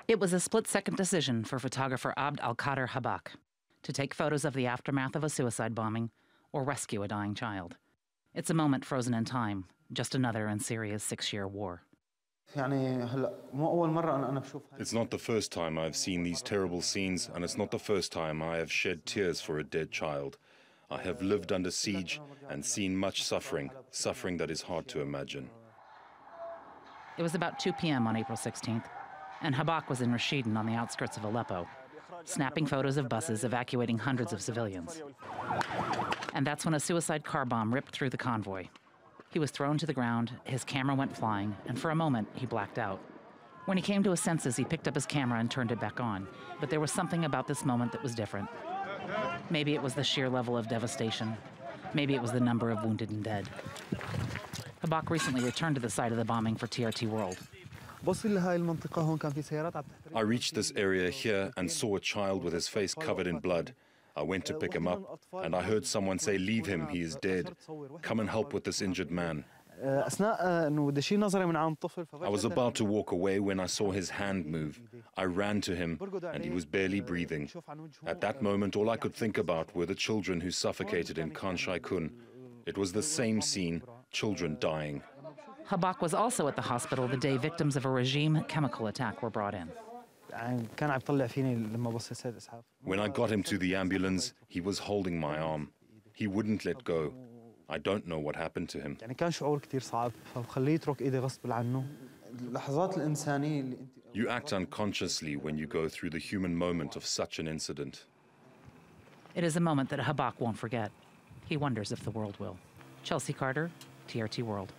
It was a split-second decision for photographer Abdülkadir Habak to take photos of the aftermath of a suicide bombing or rescue a dying child. It's a moment frozen in time, just another in Syria's 6-year war. It's not the first time I've seen these terrible scenes, and it's not the first time I have shed tears for a dead child. I have lived under siege and seen much suffering, suffering that is hard to imagine. It was about 2 p.m. on April 16th, and Habak was in Rashidin on the outskirts of Aleppo, snapping photos of buses evacuating hundreds of civilians. And that's when a suicide car bomb ripped through the convoy. He was thrown to the ground, his camera went flying, and for a moment, he blacked out. When he came to his senses, he picked up his camera and turned it back on. But there was something about this moment that was different. Maybe it was the sheer level of devastation. Maybe it was the number of wounded and dead. Habak recently returned to the site of the bombing for TRT World. I reached this area here and saw a child with his face covered in blood. I went to pick him up, and I heard someone say, "Leave him, he is dead. Come and help with this injured man." I was about to walk away when I saw his hand move. I ran to him, and he was barely breathing. At that moment, all I could think about were the children who suffocated in Khan Shaikun. It was the same scene, children dying. Habak was also at the hospital the day victims of a Regime chemical attack were brought in. When I got him to the ambulance, he was holding my arm. He wouldn't let go. I don't know what happened to him. You act unconsciously when you go through the human moment of such an incident. It is a moment that Habak won't forget. He wonders if the world will. Chelsea Carter, TRT World.